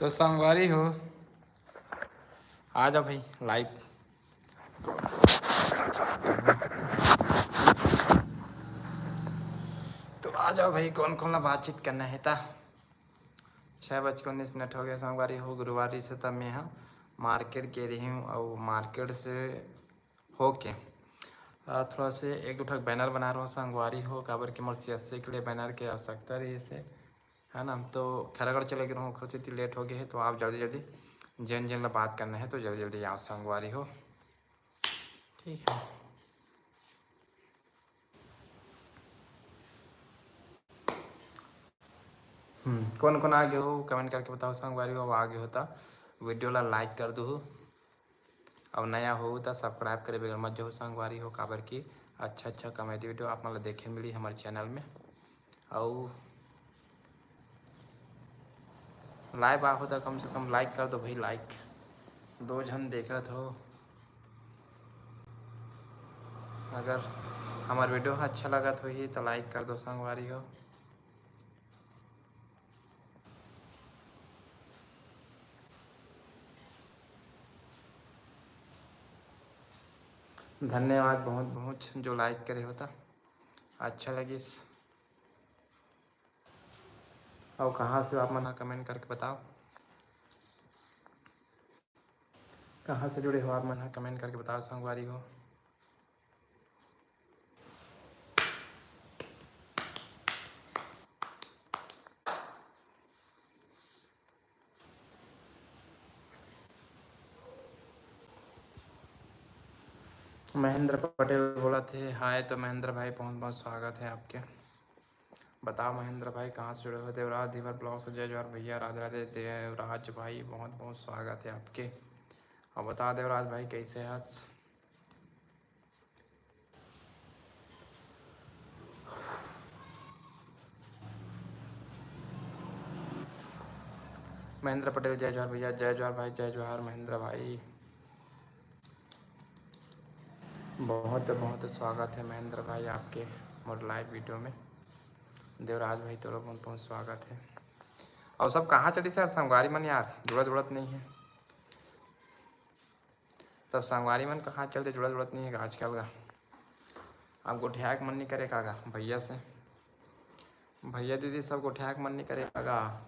तो संगवारी हो, आ जाओ भाई लाइव। तो आ जाओ भाई, कौन कौन ला बातचीत करना है था। 6:19 हो गया। संगवारी हो, गुरुवारी से तब मैं यहाँ मार्केट के रही हूँ और मार्केट से होके थोड़ा से एक दो ठक बैनर बना रहा हूँ। संगवारी हो काबर की मोर CSC के लिए बैनर की आवश्यकता रही से, है ना। तो खैरागढ़ चले गए रहूँ, खर से लेट हो गए है। तो आप जल्दी जल्दी जिन जिन ला बात करना है तो जल्दी जल्दी आओ संगवारी हो, ठीक है। कौन कौन आगे हो कमेंट करके बताओ। संगवारी हो आगे होता वीडियो ला लाइक कर दो। अब नया हो तो सब्सक्राइब करे बगैर मत जो संगवारी हो, काबर की अच्छा कॉमेडी वीडियो आप मतलब देखे मिली हमारे चैनल में। और लाइव आ होता कम से कम लाइक कर दो भाई, लाइक 2 जन देखत हो। अगर हमार वीडियो अच्छा लगत हो तो लाइक कर दो संगवारी हो। धन्यवाद बहुत बहुत जो लाइक करे होता, अच्छा लगिस। और कहाँ से आप मना कमेंट करके बताओ, कहाँ से जुड़े हो आप मना कमेंट करके बताओ संगवारी हो। महेंद्र पटेल बोला थे हाय। तो महेंद्र भाई बहुत बहुत स्वागत है आपके। बताओ महेंद्र भाई कहाँ से जुड़े हो। देवराज धीवर ब्लॉग से जय जवाहर भैया, राधे राधे। देवराज भाई बहुत बहुत स्वागत है आपके। और बता देवराज भाई कैसे हंस। महेंद्र पटेल जय जवाहर भैया, जय जवाहर भाई, जय जवाहर महेंद्र भाई। बहुत बहुत स्वागत है महेंद्र भाई आपके मोर लाइव वीडियो में। देवराज भाई तो बहुत बहुत स्वागत है। और सब कहाँ चली सर संगवारी मन यार, जुड़त नहीं है। सब संगवारी मन कहाँ चलते, जुड़त नहीं है आजकल का। आप गोठियाक मन नहीं करे कागा भैया से, भैया दीदी सब गोठियाक मन नहीं करे कागा।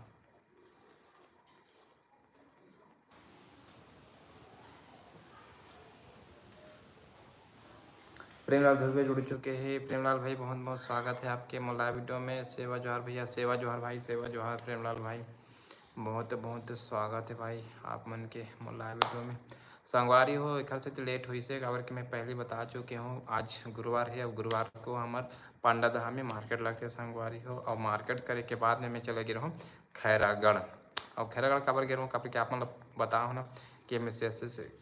प्रेमलाल ध्रुवे जुड़ चुके हैं। प्रेमलाल भाई बहुत बहुत स्वागत है आपके मोला वीडियो में। सेवा जोहार भैया, सेवा जोहार भाई, सेवा जोहार प्रेमलाल भाई, बहुत बहुत स्वागत है भाई आप मन के मोला वीडियो में। संगवारी हो एक से तो लेट हुई से, काबर कि मैं पहले बता चुके हूँ आज गुरुवार है। और गुरुवार को हमार पांडादहा में मार्केट लगते संगवारी हो। और मार्केट करे के बाद में मैं चले गए रहूँ खैरागढ़। और खैरागढ़ काबर गए रहूँ, काबर कि आप मतलब बताओ ना कि मैं से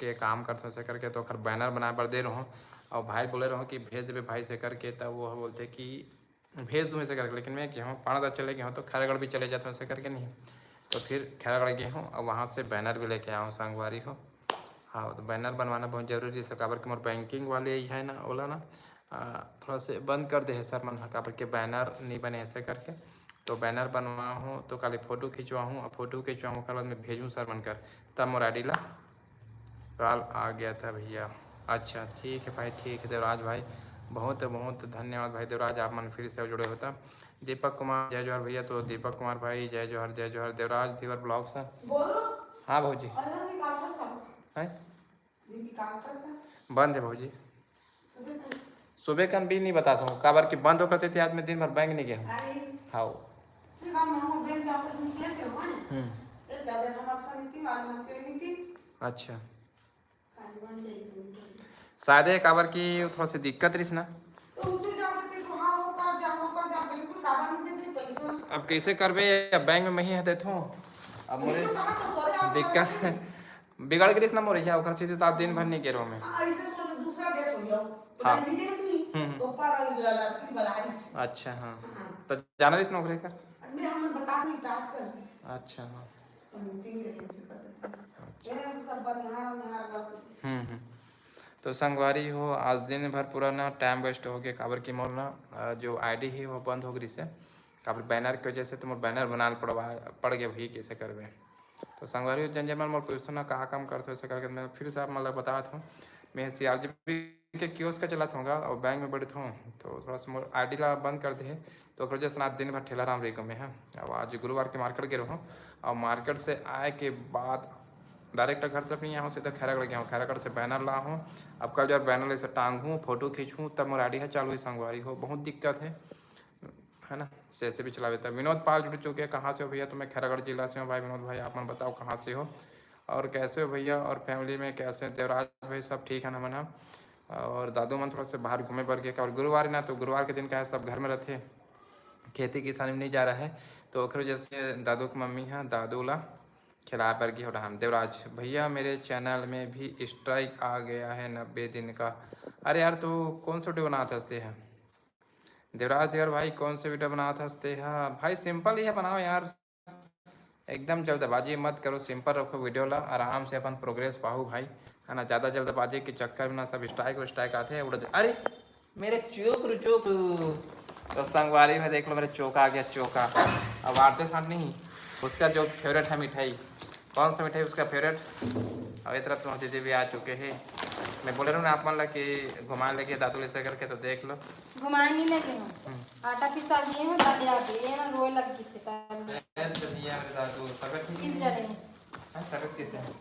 के काम करते हो से करके तो खर बैनर बना पर दे रहूँ। और भाई बोले रहो कि भेज देवे भाई से करके, तब वो बोलते कि भेज दूँ ऐसे करके। लेकिन मैं क्या हूँ पाणादा चले गया हूँ तो खैरागढ़ भी चले जाते हैं ऐसे करके नहीं। तो फिर खैरागढ़ गया हूँ और वहाँ से बैनर भी लेके आया हूँ संगवारी हो। हाँ तो बैनर बनवाना बहुत जरूरी है। काबर के मोर बैंकिंग वाले ही है ना, ओला ना थोड़ा से बंद कर दे है सर मन, काबर के बैनर नहीं बने ऐसे करके। तो बैनर बनवा हूँ तो कल फोटो खिंचवा हूँ, और फोटो खिंचवा हूँ बाद में भेजूँ सर मन कर, तब मोर आई डी ला कॉल आ गया था भैया। अच्छा ठीक है भाई, ठीक है देवराज भाई, बहुत बहुत धन्यवाद भाई देवराज, आप मन फिर से जुड़े होता। दीपक कुमार जय जवाहर भैया, तो दीपक कुमार भाई जय जवाहर, जय जवाहर। देवराज धीवर ब्लॉग से हाँ भाजी है बंद है भाजी, सुबह का भी नहीं बता सकूँ काबर की बंद होकर से आज में दिन भर बैंक नहीं गया हूँ। हाँ अच्छा शायद काबर की थोड़ा सी दिक्कत रही ना। अब कैसे करबे, अब बैंक में ही है तो अब मोरे दिक्कत बिगड़ गई ना मोरे, ओकर से तो आप दिन भर नहीं गिरो में। हाँ अच्छा हाँ तो जाना रही नौकरी कर। अच्छा हाँ तो संगवारी हो आज दिन भर पूरा ना टाइम वेस्ट हो गया, काबर की मोर ना जो आईडी है वो बंद हो गई से, काबर बैनर की वजह से तो मोर बैनर बनाना पड़ गया भाई, कैसे करबे। तो संगवारी जंजर मोर पूछो ना कहाँ काम करते हो ऐसे करके मैं फिर से आप मतलब बताया था मैं CRGP के कियोस्क का चलाता हूँ और बैंक में बैठता हूँ तो थोड़ा सा मोर ID ला बंद कर दिए तो वजह से आज दिन भर ठेला राम रेको में है। अब आज गुरुवार के मार्केट गए हूँ और मार्केट से आए के बाद डायरेक्ट घर तरफ नहीं आऊँ सीधा खैरागढ़ गया हूँ, खैरागढ़ से बैनर ला हूँ। अब कल जब बैनर ऐसे टांगूँ फोटो खींचूँ तब मोर ID है चालू हुई संगवारी हो, बहुत दिक्कत है ना। से भी चला देता है। विनोद पाल जुड़ चुके हैं, कहाँ से हो भैया? तो मैं खैरागढ़ जिला से हूँ भाई विनोद भाई, आप मन बताओ कहाँ से हो और कैसे हो भैया और फैमिली में कैसे? देवराज भाई सब ठीक है ना मना? और दादू मन थोड़ा से बाहर घूमे बढ़ गए और गुरुवार ना तो गुरुवार के दिन क्या है सब घर में रहते हैं, खेती किसानी में नहीं जा रहा है तो ओखर जैसे दादू की मम्मी है दादू ला खिला पर गई हो रहा। देवराज भैया मेरे चैनल में भी स्ट्राइक आ गया है 90 दिन का। अरे यार तो कौन सा वीडियो बनाते हंसते हैं देवराज यार भाई? कौन से वीडियो बनाते हंसते हैं भाई? सिंपल ही है बनाओ यार, एकदम जल्दबाजी मत करो, सिंपल रखो वीडियो ला, आराम से अपन प्रोग्रेस पाओ भाई, है ना। ज़्यादा जल्दबाजी के चक्कर में ना सब स्ट्राइक आते हैं उड़। अरे मेरे चोक तो संगवारी में देख लो मेरे चौका आ गया चौका। अब आते साथ नहीं उसका जो फेवरेट है मिठाई, कौन सा मिठाई उसका फेवरेट? अब इस तरफ तो दीदी भी आ चुके हैं। मैं बोल रहा हूँ ना आप मान ला कि घुमा लेके दादू ऐसे करके तो देख लो। घुमाए नहीं लेके आटा पिसा दिए हैं दादिया पे ये ना रोए लग किसे दादू तबियत किस जा रहे हैं? तबियत किसे है?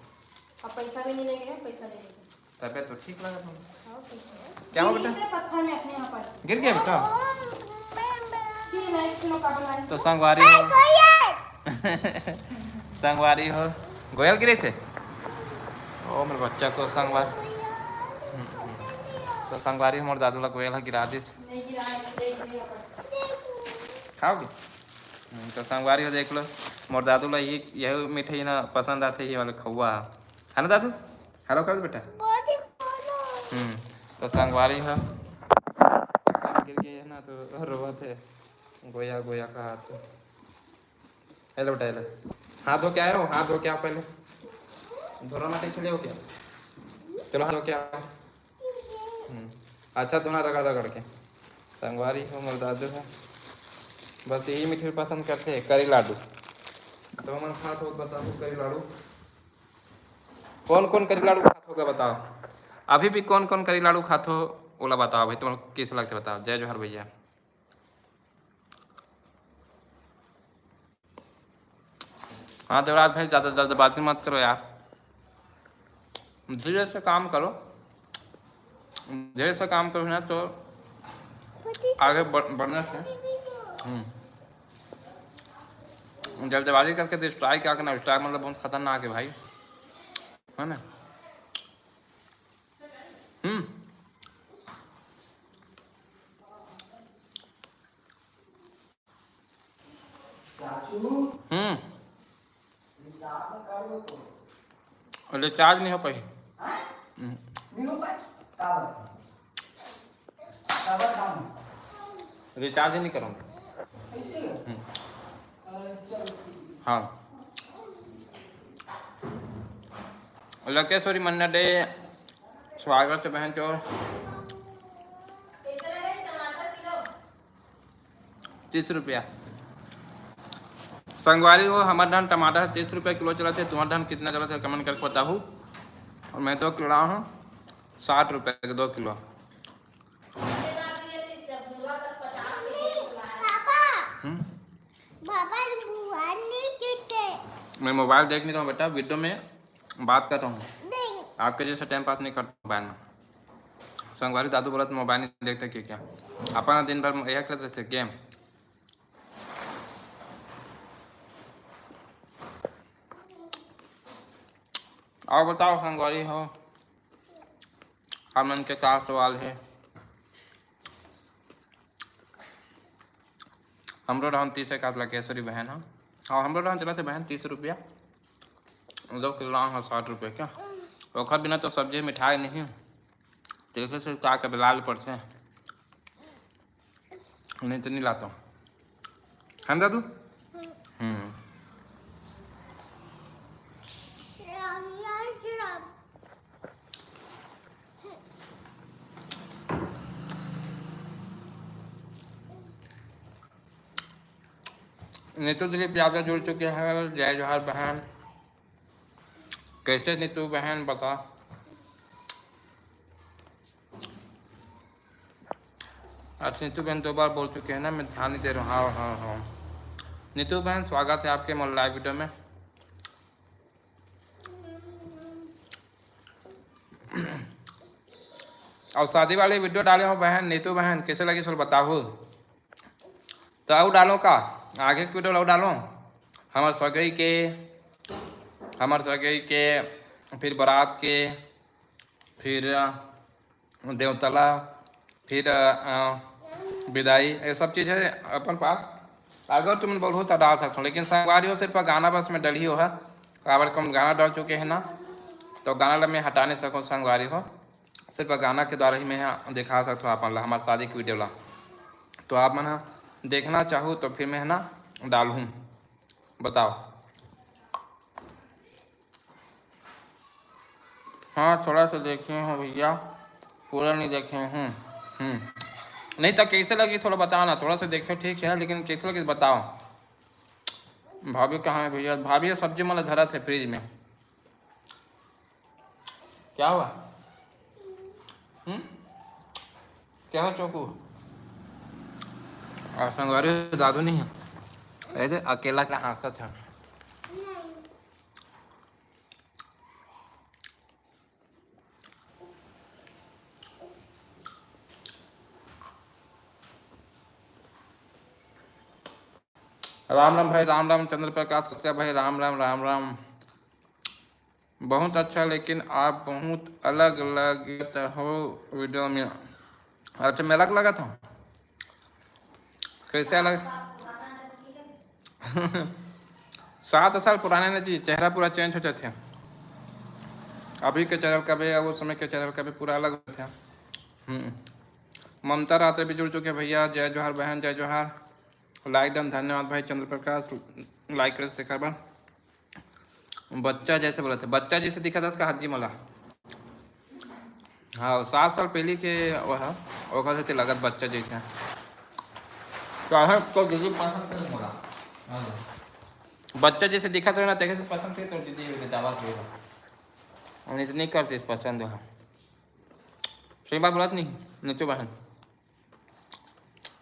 अब पैसा भी नहीं ले गए, पैसा ले गए। तबियत तो ठीक लगा तुम? क्या हो बेटा? पत्थर में अपने यहाँ पर गिर गया बेटा? तो संगवारी हो संगवारी हो गोयल गिरे से ओ मेरे बच्चा को संगवार तो संगवारी हमारे दादू ला गोयल गिरा दिस खाओगे? तो संगवारी हो देख लो मोर दादू ला यही मिठाई ना पसंद आते ही वाले खौआ है ना दादू? हेलो कर दो बेटा। तो संगवारी हो गिर गए ना तो रोवा थे गोया गोया का हाथ। हेलो बेटा हेलो, हाथ धो के आए हो? हाथ धो के आओ पहले, धोना माटे खेले हो क्या? चलो हाथ धो के आओ। अच्छा धोना रगड़ रगड़ के। संगवारी हो मोर दादू है बस यही मिठाई पसंद करते हैं, करी लाडू। तो मन खात हो बताओ करी लाडू कौन कौन करी लाडू खात होगा बताओ? अभी भी कौन कौन करी लाडू खात हो ओला बताओ भाई, तुम किस लगते बताओ। जय जोहर भैया। हाँ देवराज भाई ज़्यादा जल्दबाजी मत करो यार, धीरे से काम करो, धीरे से काम करो ना तो आगे बढ़ने से। जल्दबाजी करके तो स्ट्राइक क्या करना, स्ट्राइक मतलब बहुत खतरनाक है भाई, है ना। रिचार्ज नहीं हो पाई, रिचार्ज ही नहीं करूँगा। हाँ लकेश्वरी मन्ना डे स्वागत है बहन चोर। 30 रुपया संगवारी हो हमारे धान टमाटर 30 रुपये किलो चलाते, तुम्हारे धान कितना चलाते है कमेंट करके बताओ। और मैं तो किलो हूँ 60 रुपये के 2 किलो। मैं मोबाइल देख नहीं रहा हूँ बेटा, वीडियो में बात कर रहा हूँ, आपके जैसे टाइम पास नहीं करता मोबाइल में। संगवारी दादू बोला तो मोबाइल नहीं देखते क्या अपना दिन भर यह करते थे गेम। और बताओ संगवारी हो हमन के क्या सवाल है? हमरो रहन 30 का लकेश्वरी बहन है। हाँ हमरो रहन चला थे बहन 30 रुपया 2 किलो है 60 रुपये क्या। ओखर बिना तो सब्जी मिठाई नहीं देखे से क्या के लाल पड़ते हैं, नहीं तो नहीं लाता हूँ हम दादू। नेतू दिलीप यादव जुड़ चुके हैं, जय जोहार बहन। कैसे नीतू बहन बता। अच्छा नीतू बहन 2 बार बोल चुके हैं ना, मैं ध्यान नहीं दे रहा हूँ। हाँ हाँ हाँ नीतू बहन स्वागत है आपके लाइव वीडियो में। और शादी वाली वीडियो डाले हो बहन नीतू बहन, कैसे लगी सो बताओ। तो और डालो का आगे की वीडियो डालो हमारे सगई के फिर बारात के, फिर देवतला, फिर विदाई, ये सब चीज़ है अपन पास। अगर तुम बोलो तो डाल सकते हो, लेकिन संगवारी हो सिर्फ गाना बस में डली हो है। काबर कम गाना डाल चुके हैं ना, तो गाना मैं हटा नहीं सकूँ। संगवारी हो सिर्फ गाना के द्वारा ही मैं दिखा सकता हूँ अपन हमारे शादी की वीडियो ला। तो आप मन देखना चाहूँ तो फिर मैं है ना डालूँ, बताओ। हाँ थोड़ा सा देखे हैं भैया, पूरा नहीं देखे हूँ। नहीं तो कैसे लगी थोड़ा बताओ ना, थोड़ा सा देखो ठीक है, लेकिन कैसे लगी बताओ। भाभी कहाँ है भैया? भाभी सब्जी मतलब धरा थे फ्रिज में। क्या हुआ? क्या हो चोकू? संगवारी दादू नहीं है, ऐसे अकेला क्या हंसा था। राम राम भाई, राम राम चंद्र प्रकाश सत्या भाई, राम राम राम राम। बहुत अच्छा, लेकिन आप बहुत अलग लगते हो वीडियो में। अच्छा मैं अलग लगा था? कैसे अलग? 7 साल पुराने ने जी, चेहरा पूरा चेंज हो जाते हैं। अभी के चैनल का भी उस समय के चैनल का भी पूरा अलग थे। ममता रात्रि भी जुड़ चुके भैया, जय जोहार बहन, जय जोहार। लाइक डन, धन्यवाद भाई चंद्र प्रकाश, लाइक कर देखा बार। बच्चा जैसे बोला था, बच्चा जैसे दिखा था उसका हाजी मला। हाँ 7 साल पहले के वह से लगत बच्चा जैसे। तो दीदी पसंद नहीं बोला, बच्चा जैसे दिखा तो ना देखे से पसंद थे तो दीदी दावा किएगा, नहीं तो नहीं करते पसंद है। सही बात बोलत नहीं नीचो बहन।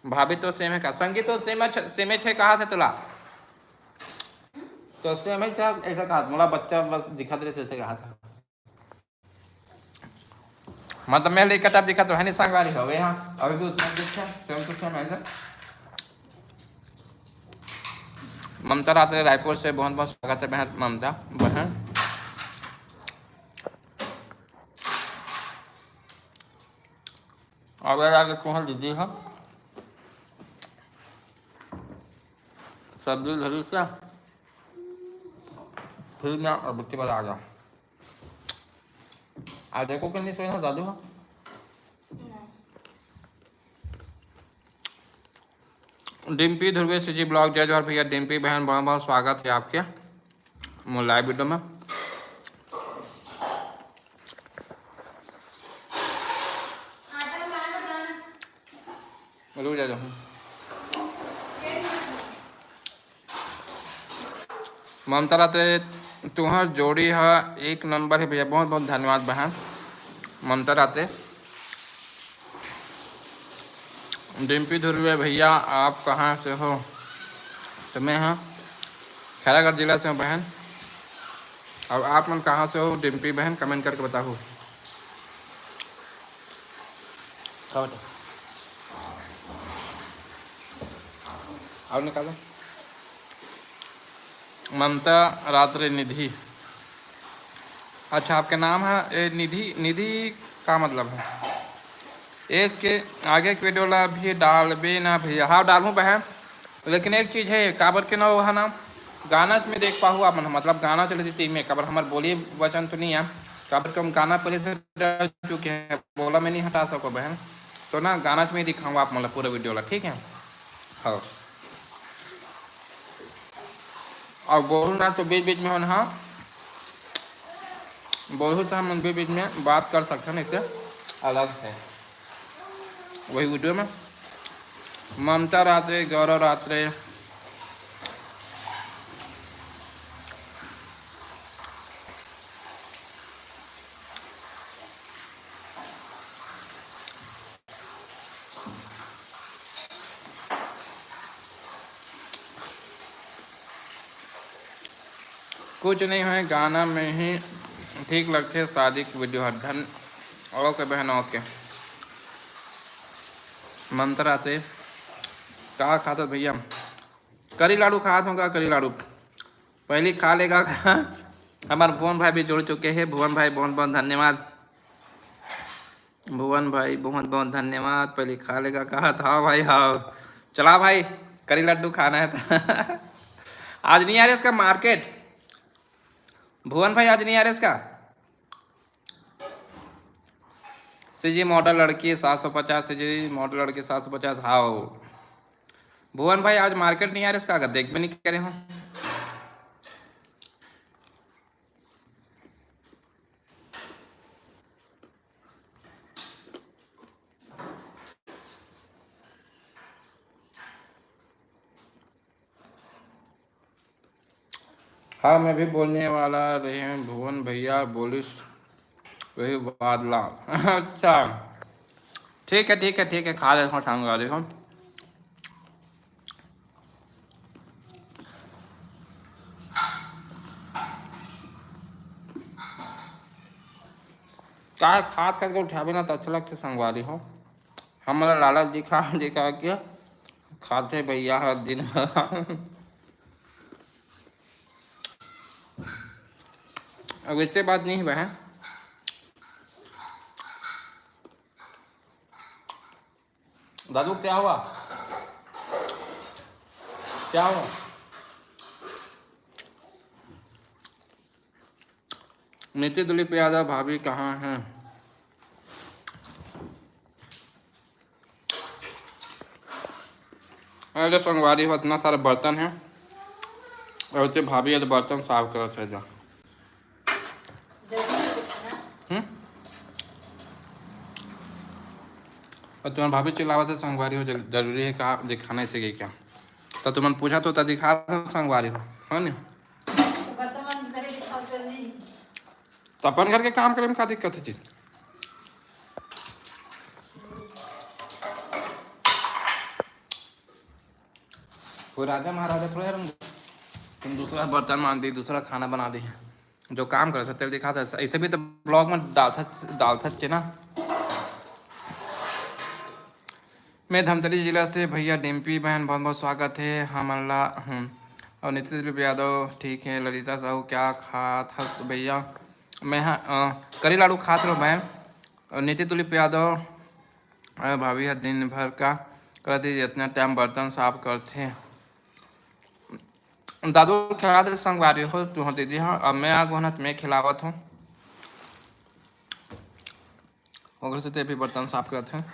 भाभी तो सेम है का, संगीत तो सेम है कहा थे तुला, तो सेम है ऐसा कहा मोला बच्चा बस दिखा दे ऐसे कहा था। मतलब मैं लेकर तब दिखा तो है नहीं संगवारी हो गए। हाँ अभी भी उसमें दिखा सेम टू सेम ऐसा। ममता रात्रि रायपुर से बहुत बहुत स्वागत है बहन ममता बहन। अब आगे कौन दीदी है सब्जी धरी क्या, फिर मैं और बच्चे वाला आ जाओ। आज देखो कि नहीं सोई ना दादू। डिम्पी ध्रुवेश जी ब्लॉग, जय जोहार भैया। डिम्पी बहन बहुत बहुत स्वागत है आपके लाइव वीडियो में। रुक जा ममता रात्रे तुम्हार जोड़ी है एक नंबर है भैया, बहुत बहुत धन्यवाद बहन ममता रात्रे। डिम्पी ध्रुवे भैया आप कहाँ से हो? तो मैं हाँ खैरागढ़ जिला से हूँ बहन। अब आप मन कहाँ से हो डिम्पी बहन, कमेंट करके बताओ। और निकालो। ममता रात्रि निधि, अच्छा आपका नाम है निधि। निधि का मतलब है एक के आगे के वीडियो ला भी डाल बे ना भैया। हाँ डालूँ बहन, लेकिन एक चीज़ है काबर के ना वह नाम गाना में देख पाऊँ आप मतलब गाना चले थे में काबर हमारे बोली वचन तो नहीं है, काबर कम गाना पहले से डाल चुके हैं, बोला मैं नहीं हटा सको बहन। तो ना गाना में दिखाऊँगा आप मतलब पूरा वीडियो ला, ठीक है। हाँ और बोलूँ ना तो बीच बीच में हो ना बोलूँ तो हम बीच बीच में बात कर सकते हैं, इससे अलग है वही वीडियो में। ममता रात्रे, गौरव रात्रे, कुछ नहीं है, गाना में ही ठीक लगते शादी की वीडियो हर धन। ओके बहन ओके। मंत्र आते कहा खाता भैया? करी लाडू खा होगा, करी लाडू पहले खा लेगा। हमारे भुवन भाई भी जुड़ चुके हैं। भुवन भाई बहुत बहुत धन्यवाद। भुवन भाई बहुत बहुत धन्यवाद। पहले खा लेगा कहा था भाई। हाँ चला भाई, करी लड्डू खाना है था। आज नहीं आ रहा इसका मार्केट। भुवन भाई आज नहीं आ रहा इसका। सीजी मॉडल लड़की 750। सीजी मॉडल लड़की 750। हाँ भुवन भाई आज मार्केट नहीं आ रहा इसका, अगर देख भी नहीं करे हो। हाँ मैं भी बोलने वाला रहे भुवन भैया बोलिस वही बादला। अच्छा ठीक है ठीक है ठीक है, खा देखो ठंगा देखो। क्या खाद करके उठावे ना तो अच्छा लगते संगवारी हो। हमारा लालच दिखा दिखा के खाते भैया हर दिन। अब इससे बात नहीं बहन। दादू क्या हुआ? क्या हुआ? नीति दिलीप यादव भाभी कहाँ हैं? अरे संगवारी हो इतना सारा बर्तन है और उससे भाभी है तो बर्तन साफ कर थे जा। और तुम्हारे भाभी चिल्लावा था संगवारी हो जरूरी है कहा दिखाने से गई क्या? तो तुमने पूछा तो दिखा संगवारी हो है नहीं। तो अपन घर के काम करे में क्या दिक्कत है? चीज कोई राजा महाराजा थोड़ा यार तुम दूसरा बर्तन मान दी, दूसरा खाना बना दी। जो काम करे थे दिखा था। ऐसे भी तो ब्लॉग में डालता ना। मैं धमतरी जिला से भैया डिम्पी बहन बहुत बहुत स्वागत है। हम अल्लाह हूँ और नीतीश दिलीप यादव ठीक है। ललिता साहू क्या खात हस भैया? मैं हाँ करी लाडू खात रहो बहन। और नीतीश दिलीप यादव भाभी है दिन भर का करती जितना टाइम बर्तन साफ करते हैं। दादू खिला दे संगवारी हो तू हो दीदी। हाँ अब मैं आग होना तो मैं खिलावत हूँ। उधर से भी बर्तन साफ करते हैं।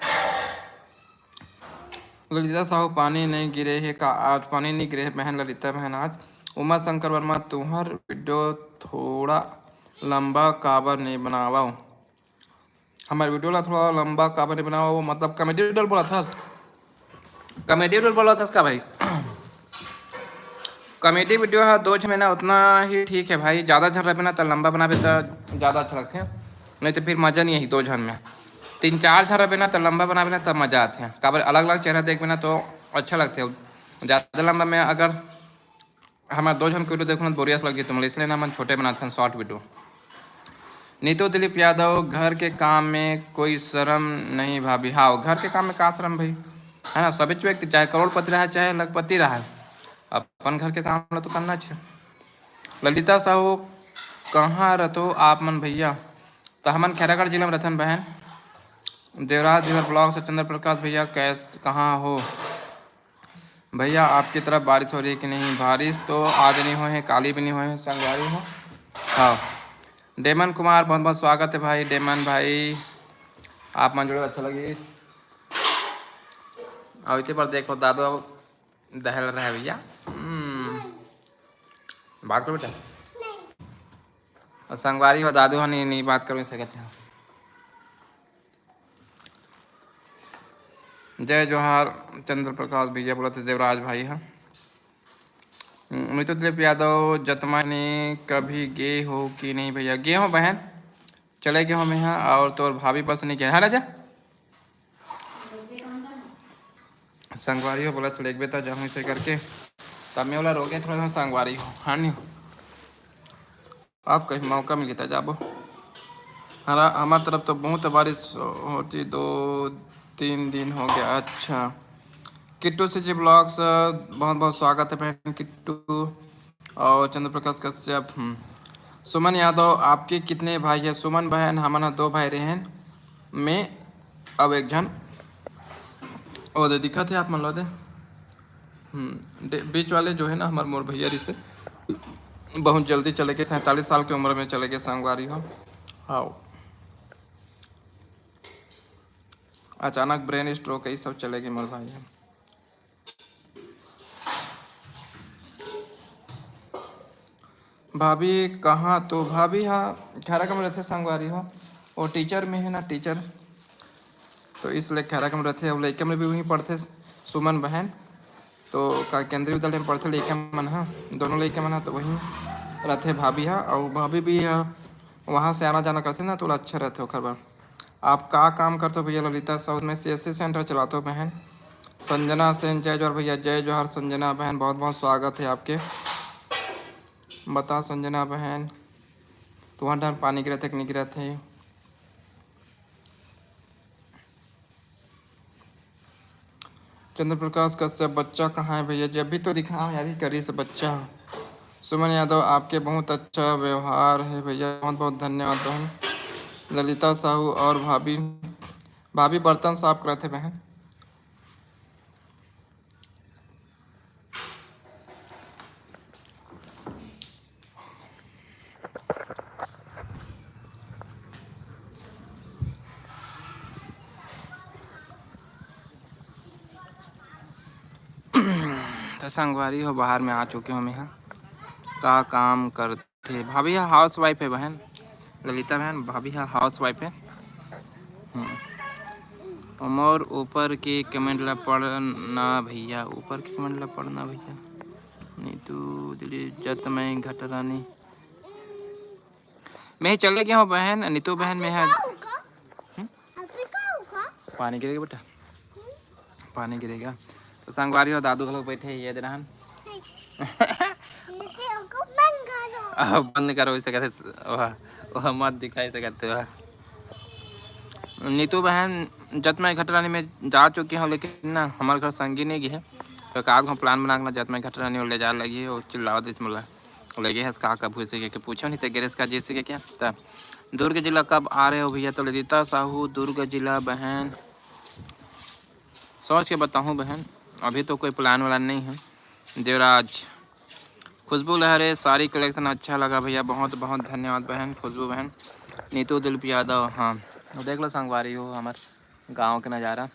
ललिता साहू पानी नहीं गिरे है का? आज पानी नहीं गिरे है बहन ललिता बहन आज। उमा शंकर वर्मा तुम्हार वीडियो थोड़ा लंबा काबर नहीं बनावा? हमारे वीडियो ला थोड़ा लंबा काबर नहीं बनावा? वो मतलब कॉमेडी वीडियो बोला था। कॉमेडी वीडियो बोला था इसका भाई। कॉमेडी वीडियो है 2 महीना उतना ही ठीक है भाई। ज़्यादा झर रहे ना तो लंबा बनावे तो ज़्यादा अच्छा लगते हैं, नहीं तो फिर मज़ा नहीं है 2 झन में। 3-4 झर रहे ना तो लंबा बनावे ना तब मज़ा आते हैं। काबर अलग अलग चेहरा देख ना तो अच्छा लगते है। ज़्यादा लंबा में अगर हमारे 2 झन की वीडियो देखो ना बोरियस लगी तुम्हें, इसलिए ना हम छोटे बनाते हैं शॉर्ट वीडियो। नीतू दिलीप यादव घर के काम में कोई शर्म नहीं भाभी? हाँ घर के काम में का शर्म भाई है ना। सभी व्यक्ति चाहे करोड़पति रहा चाहे लखपति रहा अपन घर के काम तो करना चाहिए। ललिता साहू कहाँ रहते आप मन भैया? तो हमन खैरागढ़ जिले में रहते बहन। देवराज जीवर ब्लॉग से चंद्र प्रकाश भैया कैसे कहाँ हो भैया? आपकी तरफ बारिश हो रही है कि नहीं? बारिश तो आज नहीं हुए हैं, काली भी नहीं हुए हैं, संगवारी हो। हाँ डेमन कुमार बहुत बहुत स्वागत है भाई। डेमन भाई आप मन जुड़े अच्छा लगी। और इतने पर देखो दादू दहल रहा है भैया। बात करो बेटा। और संगवारी हो दादू हो नहीं बात करो इसे कहते हैं। जय जोहार चंद्र प्रकाश भैया बोला थे देवराज भाई है। नीतू दिलीप यादव जतमा ने कभी गे हो कि नहीं भैया? गे हो बहन, चले गए हो मैं यहाँ और तो भाभी बस नहीं गया है राजा। संगवारी हो बोला चले एक बेटा जाऊँ इसे करके तब मैं बोला रोके थोड़ा सा संगवारी हो। हाँ नहीं आप कहीं मौका मिल गया जाबो। हमारी तरफ तो बहुत बारिश होती, 2-3 दिन हो गया। अच्छा, किट्टू से जी ब्लॉग्स बहुत बहुत स्वागत है बहन किट्टू। और चंद्र प्रकाश कश्यप, सुमन यादव, आपके कितने भाई है? सुमन बहन हमारा 2 भाई रहे में, अब एक जन और दे दिखा थे आप मान लो दे। बीच वाले जो है ना हमारे मोर भैया जी से बहुत जल्दी चले गए, 47 साल की उम्र में चले गए, संगवारी हो। हाँ, अचानक ब्रेन स्ट्रोक यही सब चले गए मोर भाई। भाभी कहाँ? तो भाभी हाँ खैरा कम रहते संगवारी हो, और टीचर में है ना टीचर, तो इसलिए खैरा कम रहते। और लड़के में भी वहीं पढ़ते सुमन बहन, तो केंद्रीय विद्यालय में पढ़ते लड़के मन, हाँ दोनों लड़के मन, तो वहीं रहते भाभी हाँ। और भाभी भी वहाँ से आना जाना करते ना, तो अच्छा रहते हो खबर। आप का काम करते हो भैया? ललिता साउथ में CSC सेंटर चलाते हो बहन। संजना सेन, जय जोहर भैया, जय जोहर संजना बहन, बहुत बहुत स्वागत है आपके। बता संजना बहन, तो वहाँ टाइम पानी गिरे थे कि नहीं गिरे थे? चंद्र प्रकाश कश्यप, बच्चा कहाँ है भैया जी? अभी तो दिखा यार ही करी से बच्चा। सुमन यादव, आपके बहुत अच्छा व्यवहार है भैया, बहुत बहुत धन्यवाद बहन। ललिता साहू और भाभी, भाभी बर्तन साफ कर रहे थे बहन। तो संगवारी हो, बाहर में आ चुके हो मैं यहाँ। का काम करते भाभी? हाउस वाइफ है बहन ललिता बहन, भाभी हाउस वाइफ है। और ऊपर के कमेंट ला पढ़ना भैया, ऊपर के कमेंट ला पढ़ना भैया। नीतू दिली जत में घटरानी मैं ही चले गया हूँ बहन। नीतू बहन में है। पानी गिरेगा बेटा, पानी गिरेगा। तो संगवारी हो, दादू लोग बैठे ये दे बंद करो इसे कहते, वह मत दिखाई से कहते हो। नीतू बहन जत में घटरानी में जा चुकी हूँ, लेकिन ना हमारे घर संगी नहीं गई है, तो काग हम प्लान बना के जत में घटरानी और ले जा लगी है। और चिल्लाओ दिस मुला लगे है का कब हुए के पूछो नहीं तो गिरेश का जैसे क्या। तो दुर्ग जिला कब आ रहे हो भैया? तो ललिता साहू दुर्ग जिला बहन सोच के बताऊँ बहन, अभी तो कोई प्लान वाला नहीं है। देवराज, खुशबू लहरे, सारी कलेक्शन अच्छा लगा भैया, बहुत बहुत धन्यवाद बहन खुशबू बहन। नीतू दिलीप यादव, हाँ देख लो संगवारी हो हमारे गांव के नज़ारा।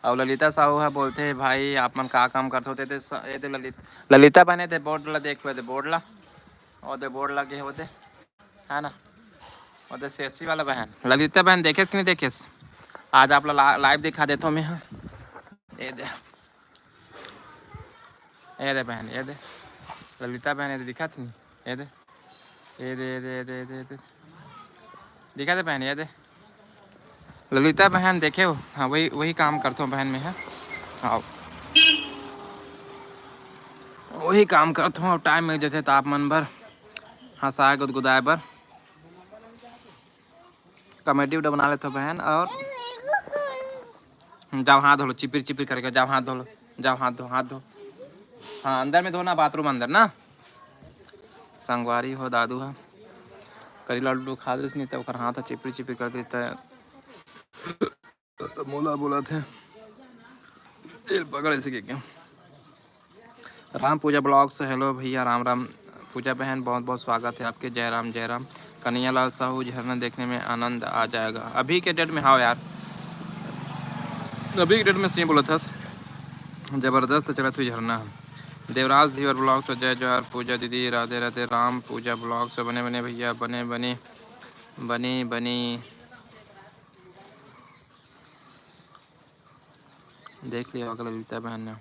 और ललिता साहू है, बोलते हैं भाई आप मन का काम करते होते थे? ये थे ललिता बहने थे बोर्ड ला, देख दे बोर्ड ला, और दे बोर्ड लगे होते है ना, और दे CSC वाला बहन ललिता बहन देखे कि नहीं देखे? आज आप लाइव दिखा देता हूँ मैं। हाँ ये दे बहन, ये दे ललिता बहन, ये दिखा थी, ये दे ये दे दे दे दे दे दिखा दे बहन, ये दे ललिता बहन देखे हो? हाँ वही वही काम करता हूँ बहन में है। हाँ वही काम करता हूँ, टाइम मिल जाते तापमान भर हंसाए गुदगुदाए बर कॉमेडी वीडियो बना लेते हो बहन। और जाओ हाथ धो लो, चिपिर चिपिर करके जाओ हाथ धो लो, जाओ हाथ धो, हाथ धो। हाँ अंदर में धोना, बाथरूम अंदर ना। संगवारी हो दादू है, करी लड्डू खा दे नहीं तो हाथ चिपरी चिपरी कर देता है। मोला बोला थे जेल पकड़ इसे क्यों। राम पूजा ब्लॉग से हेलो भैया, राम राम पूजा बहन, बहुत बहुत स्वागत है आपके। जय राम जय राम। कन्हैया लाल साहू, झरना देखने में आनंद आ जाएगा अभी के डेट में। हाँ यार अभी के डेट में सही बोला था, जबरदस्त चला थी झरना। देवराज धीवर ब्लॉग से जय जोहर पूजा दीदी, राधे राधे। राम पूजा ब्लॉग से बने बने भैया, बने बने बनी बनी देख लिया होगा ललिता बहन ने।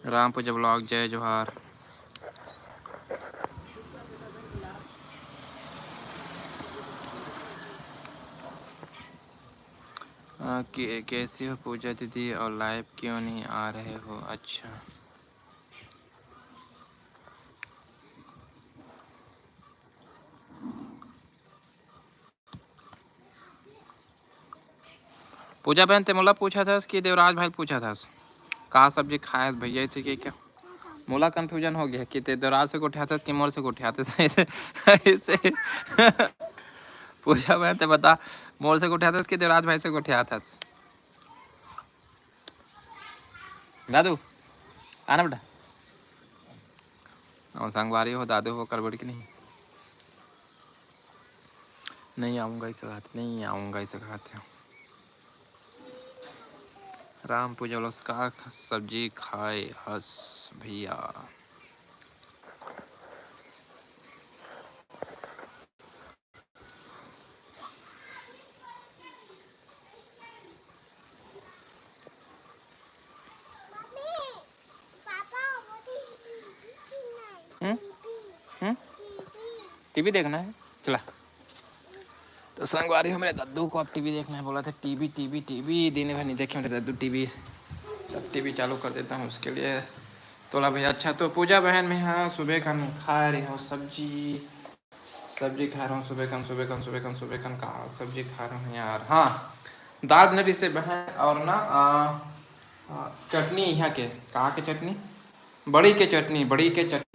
राम पूजा ब्लॉग जय जोहार। कैसी हो पूजा दीदी, और लाइव क्यों नहीं आ रहे हो? अच्छा पूजा बहन ते मोला पूछा था कि देवराज भाई पूछा था का सब्जी खाए भैया इसे के क्या मोला कंफ्यूजन हो गया कि ते देवराज से उठाते कि मोर से उठाते ऐसे ऐसे पूजा बहन ते बता मोर से उठाते कि देवराज भाई से उठाता दादू आना बेटा और संगवारी हो दादू हो कर बड़ी कि नहीं आऊँगा इसे खाते नहीं आऊँगा इसे खाते राम पूजा वाला का सब्जी खाए हस भैया टीवी देखना है चला तो संगवारी हो मेरे दद्दू को अब टीवी देखना है बोला था टीवी टीवी टीवी दिन भर नहीं देखे मेरे दद्दू टीवी तब टीवी चालू कर देता हूँ उसके लिए तोला भैया अच्छा तो पूजा बहन में हाँ सुबह का खा रही हूँ सब्जी खा रहा हूँ सुबह कन का सब्जी खा रहा हूँ यार हाँ दाल नरी से बहन और ना चटनी यहाँ के कहाँ के चटनी बड़ी के चटनी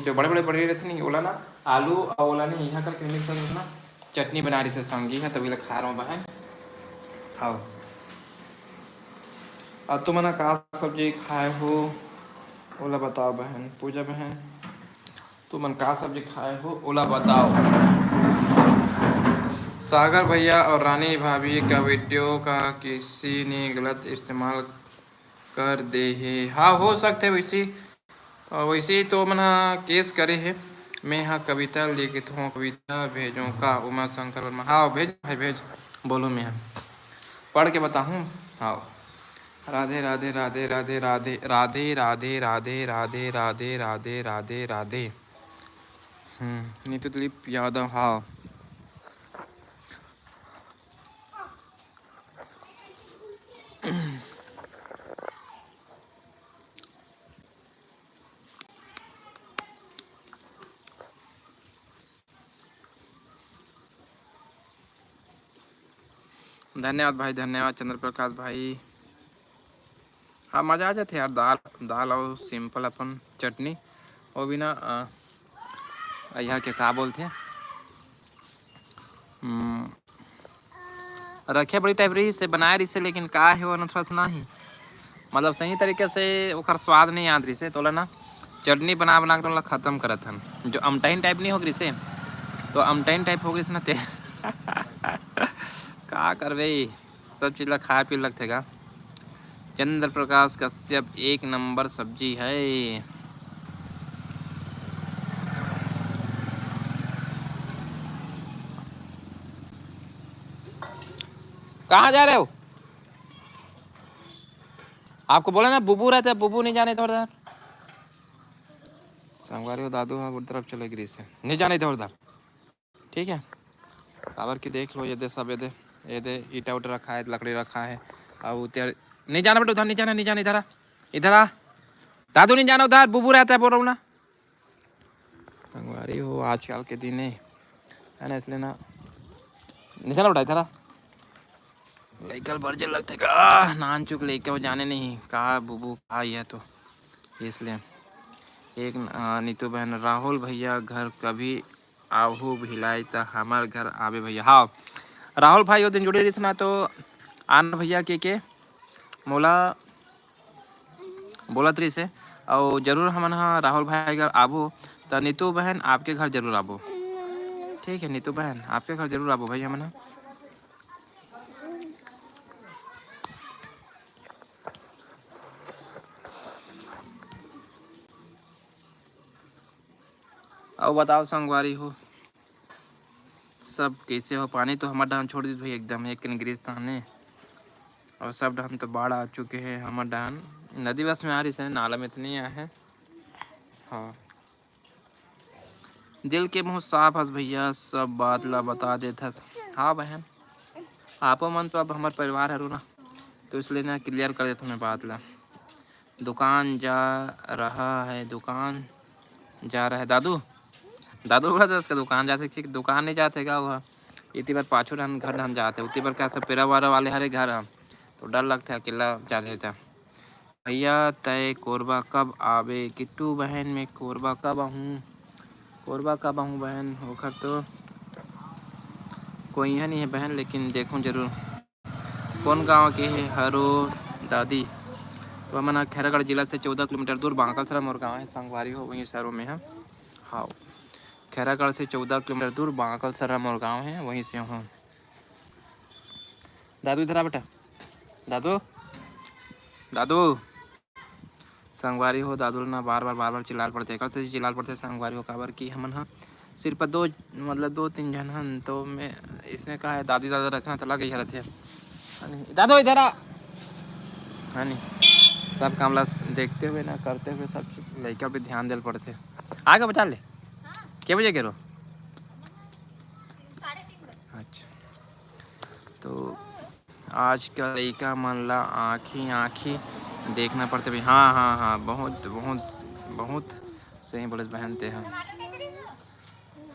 जो बड़े बड़े बड़ी रहती नहीं ओला ना आलू और ओला नहीं यहाँ करके मिक्स ना चटनी बना रही से संगी है तभी खा रहा हूँ बहन खाओ और तुम ना का सब्जी खाए हो ओला बताओ बहन पूजा बहन तुम का सब्जी खाए हो ओला बताओ सागर भैया और रानी भाभी का वीडियो का किसी ने गलत इस्तेमाल कर दे है हाँ हो सकते वैसे तो मना केस करे है मैं हाँ कविता लिखित हूँ कविता भेजूँ का उमा शंकर वर्मा हाँ भेज भाई भेज बोलो मैं पढ़ के बताऊँ हाँ राधे राधे राधे राधे राधे राधे राधे राधे राधे राधे राधे राधे राधे नीतू दिलीप यादव हाँ धन्यवाद भाई धन्यवाद चंद्र प्रकाश भाई हाँ मज़ा आ जाते यार दाल और सिंपल अपन चटनी और भी ना यहाँ के का बोलते हैं रखे बड़ी टाइप रही से बनाए रही से लेकिन का है वो ना थोड़ा सा नहीं मतलब सही तरीके से ओकर स्वाद नहीं याद रही से तोला ना चटनी बना के तोला ख़त्म करत हन जो अमटाइन टाइप नहीं हो गई से तो अमटाइन टाइप हो गई से ना ते का करबे सब चीज़ ला खाए पी लगते का चंद्र प्रकाश कश्यप एक नंबर सब्जी है कहाँ जा रहे हो आपको बोला ना बुबू रहते हैं बुबू नहीं जाने इधर संगवारी हो दादू हाँ उधर तरफ चले गिरी से नहीं जाने इधर उधर ठीक है काबर की देख लो ये दे सब ये दे ईटा उटा रखा है लकड़ी रखा है अब उधर नहीं जाना बेटा उधर नहीं जाना इधर आ दादू नहीं जाना उधर बुबू रहता है बोल रहा हूँ ना संगवारी हो आजकल के दिन है ना इसलिए ना नहीं जाना बेटा इधर लड़कल बर्जे लगते का नान चुक लेके वो जाने नहीं कहा बुबू कहा यह तो इसलिए एक नीतू बहन राहुल भैया घर कभी आहू भिलाई तो हमार घर आवे भैया हाँ राहुल भाई वो दिन जुड़े रही ना तो आन भैया के मोला बोलत रही से और जरूर हम हाँ राहुल भाई अगर आबो तो नीतू बहन आपके घर जरूर आबो ठीक है नीतू बहन आपके घर जरूर आबो भाई हम और बताओ संगवारी हो सब कैसे हो पानी तो हमारे डान छोड़ दी भाई एकदम एक गिरिस्तान है और सब डान तो बाढ़ आ चुके हैं हमारे डान नदी बस में आ रही है नाला में इतनी आया है हाँ दिल के मुँह साफ हस भैया सब बात ला बता देता हाँ बहन आपो मन तो अब हमारे परिवार है ना तो इसलिए ना क्लियर कर देता मैं बात ला दुकान जा रहा है दादू बोला था उसका दुकान जाते दुकान नहीं जाते क्या वह इतनी बार पाँचों घर हम जाते उतनी बार क्या सब पेरा वारा वाले हरे घर हम तो डर लगता है, अकेला जा लेता। भैया तय कोरबा कब आवे? किट्टू बहन में कोरबा कब आहूँ बहन होकर तो कोई यहाँ नहीं है बहन, लेकिन देखूँ जरूर। कौन गांव के है हरो दादी? तो हमारा खैरागढ़ जिला से 14 किलोमीटर दूर बांकलसरा मोर गाँव है, संगवारी हो वहीं शहरों में है। हाँ, खैरागढ़ से 14 किलोमीटर दूर बांकलसरा मोर गाँव है, वहीं से हूँ। दादू इधर आ बेटा, दादू दादू। संगवारी हो दादू ना बार बार चिल्लाल पड़ते, कल से चिल्लाल पड़ते संगवारी हो काबर की हमन हाँ सिर्फ दो तीन जन हन, तो मैं इसने कहा है दादी दादा रहते हैं तो लगे रहते हैं। दादू इधर आ, है नहीं सब काम ला देखते हुए ना करते हुए सब चीज़ लड़का पे ध्यान देना पड़ते। आगे बचा ले, क्या बजे करो? 3:30। अच्छा, तो आज का लड़का मन ला आँखी देखना पड़ते भाई। हाँ हाँ हाँ, बहुत बहुत बहुत सही बोले बहन ते हैं।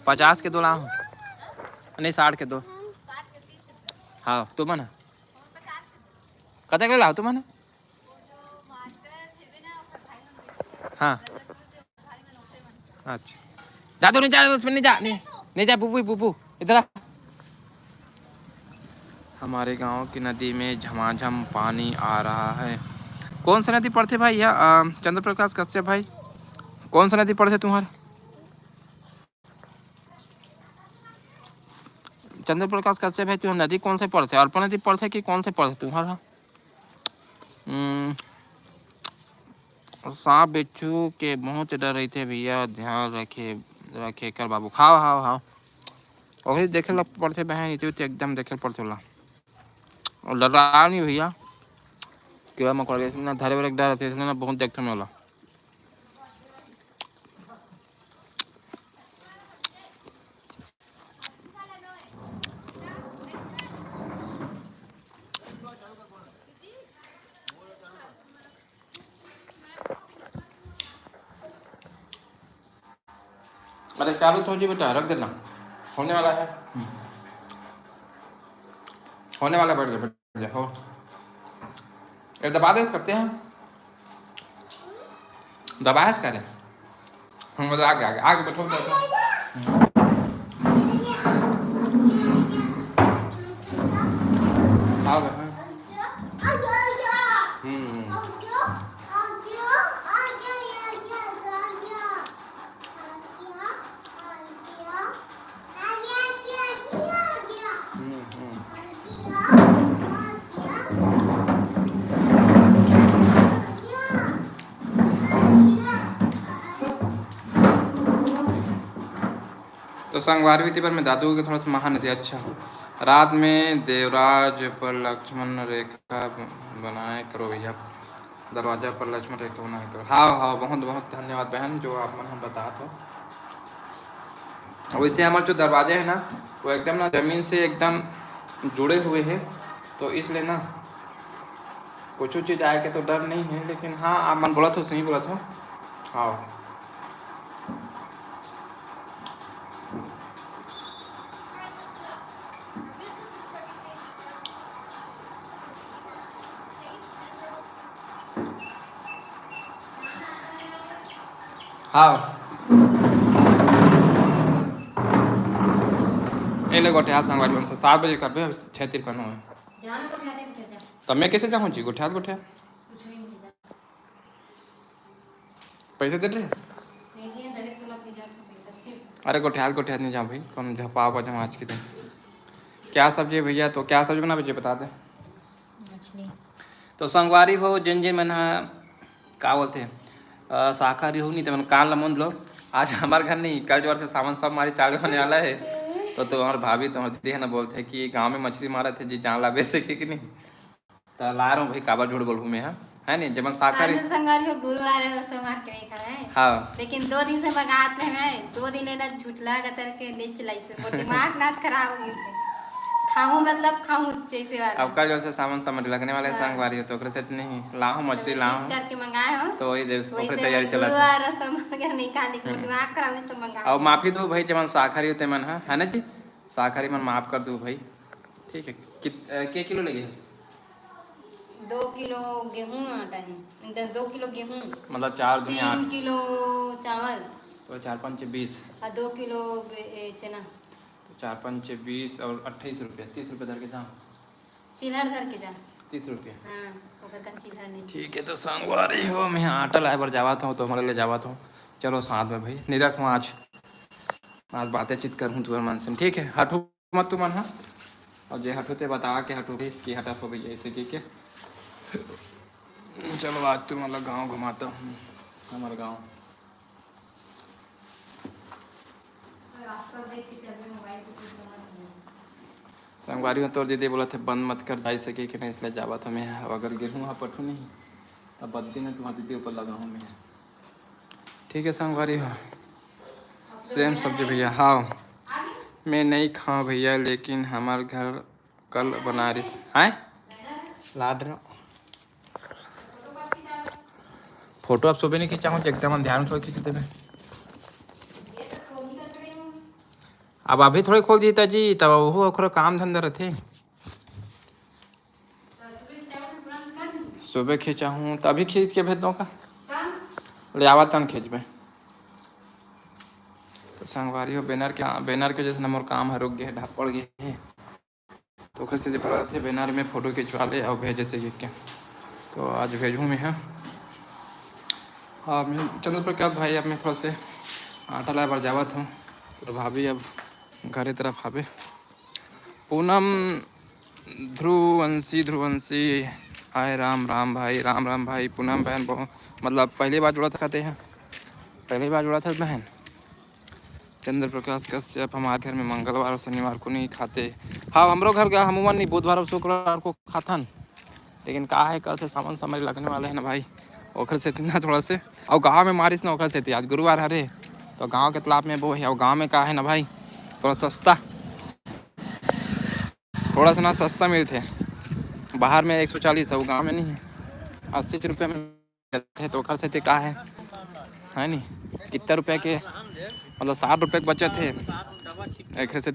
50 के 2 ला हूँ, नहीं 60 के 2। हाँ तुम ना कतक ला तुम ना? हाँ अच्छा, दादू नहीं जा, उसमें नहीं जा पुप्पू इधर आ। हमारे गांव की नदी में झमाझम पानी आ रहा है। कौन सा नदी पड़ते भाई? यह चंद्र प्रकाश कश्यप भाई, कौन सा नदी पड़ते तुम्हारे? चंद्र प्रकाश कश्यप है तुम्हारी नदी कौन से पड़ते? अर्पण नदी पड़ते कि कौन से पड़ते तुम्हारा? सांप बिच्छू के बहुत डर रही थे भैया, ध्यान रखे कर बाबू। खाओ हाओ हाओ, वही देखे लग पड़ते बहन, इतने एकदम देखे पड़ते होला और डरा नहीं भैया। कीड़ा मकोड़ा ना धरे वाले डर रहते इसलिए ना बहुत देखते में होला। अरे चालू तो जी बेटा, रख देना, होने वाला है, होने वाला। बैठ जा हो, एक दबा दे करते हैं, दबाया करें हम आगे आगे आगे बैठो आओ बहन। तो संगवारी थी पर मैं दादू के थोड़ा सा महान थे। अच्छा, रात में देवराज पर लक्ष्मण रेखा बनाए करो भैया, दरवाजा पर लक्ष्मण रेखा बनाए करो। हाँ हाँ, बहुत बहुत धन्यवाद बहन जो आप मन हम बता दो। वैसे हमारे जो दरवाजे हैं ना वो एकदम ना ज़मीन से एकदम जुड़े हुए हैं, तो इसलिए ना कुछ चीज़ आए के तो डर नहीं है, लेकिन हाँ आप मन बोला तो सही बोला तो। हाँ हाँ, ये ले गोठे संगवारी बन 7 बजे कर 6:53 है। तब मैं कैसे जाऊँ जी गोठे गोठे? पैसे दे रहे? अरे गोठे नहीं जाऊँ भाई, कौन झपा जाऊँ आज के दिन। क्या सब्जी भैया? तो क्या सब्जी बना भैया बता दे। तो संगवारी हो जिन जिन मैंने क्या बोलते हैं शाकाहारी हो नहीं तो मैंने कान लमन लो। आज हमारे घर नहीं, कल जोर से सावन सब हमारी चालू होने वाला है। तो तुम्हारे भाभी तुम्हारे दीदी है ना बोलते हैं कि गांव में मछली मारे थे जी, जान ला बेचे कि नहीं, तो ला रहा हूँ भाई, काबर झूठ बोलूँ मैं। है नहीं जब शाकाहारी संगारी हो गुरुवार है उससे मार के नहीं खाए। हाँ, लेकिन 2 दिन से मंगाते हैं, 2 दिन है ना झूठला गतर के ले चलाई से मोर दिमाग नाच खराब हो गई। खाऊं मतलब खाऊं जैसे वाला। अब कल जैसे सावन समझ लगने वाले संगवारी हो तो ओकरे से नहीं लाऊं मछली लाऊं करके मंगाए हो, तो वही देव ओकरे तैयारी चला गुरुवार समझ के नहीं खा, लेकिन दिमाग खराब है तो मंगाए। और माफी दो भाई जब शाकाहारी होते मन है ना जी, शाकाहारी मन माफ कर दो भाई, ठीक है। के किलो लगे? 2 किलो गेहूं आटा है, 2 किलो गेहूं, मतलब 4 दूनी 8, 3 किलो चावल तो 4 5 20, और 2 किलो चना। तो 4 5 20 और 28 रुपये, 30 रुपये धर के जाओ, चिल्हर धर के जा। 30 रुपये। हाँ ओकर का चिल्हर नहीं। ठीक है, तो संगवारी हो मैं आटा लाए बार जावा था तो हमारे लिए जावा था। चलो साथ में भाई नहीं रखूँ आज बातें चित करूँ तुम्हारे मन से, ठीक है। हटू मत तू मन, हाँ। और जे हटू ते बता के हटू भी कि हटा हो भैया ऐसे की के। चलो आज तो मतलब गाँव घुमाता हूँ, हमारा गाँव। संगवारी हो तो दीदी बोला थे बंद मत कर जाई सके कि नहीं, इसलिए जावा था मैं। अब अगर गिरूँ वहाँ पटू नहीं, अब बद्दी ने तुम्हारी दीदी ऊपर लगा हूँ मैं, ठीक है। संगवारी हो सेम सब्जी भैया। हाँ मैं नहीं खाऊँ भैया, लेकिन हमारे घर कल बनारस आए लाड रहा। फोटो अब सुबह नहीं खींचा हूँ, एकदम ध्यान थोड़ा खींचते में। अब अभी थोड़े खोल दिए जी, तब वो थोड़ा काम धंधा रहते। सुबह खींचा हूँ तो अभी खींच के भेज दो का, ले आवा तन खींच में। तो संगवारी हो बैनर के जैसे नंबर काम है रुक गया, ढाप पड़ गए है, तो कैसे पड़ा थे बैनर में फोटो खिंचवा ले और भेजे से के, तो आज भेजूँ मैं। हाँ मैं चंद्र प्रकाश भाई, अब मैं थोड़ा से आटा लाए बार जावत हूँ, तो भाभी अब घरे तरफ आवे। पूनम ध्रुवंशी हाय राम राम भाई। पूनम बहन बहुत मतलब पहली बार जुड़ा था, कहते हैं पहली बार जुड़ा था बहन। चंद्र प्रकाश कश्यप हमारे घर में मंगलवार और शनिवार को नहीं खाते। हाँ हमरो घर का अमूमन नहीं, बुधवार और शुक्रवार को खाथन, लेकिन का है कल से सावन समय लगने वाले हैं ना भाई, ओखर से ना थोड़ा से। और गांव में मारिस ना ओखर से, आज गुरुवार हरे तो गांव के तालाब में वो है। और गांव में का है ना भाई, थोड़ा सस्ता, थोड़ा सा ना सस्ता मिलते हैं। बाहर में 140 है, वो गाँव में नहीं है, 80 रुपये में मिलते हैं। तो ओखर से का है नहीं कितना रुपये के, मतलब 60 रुपये के बचत है एक से।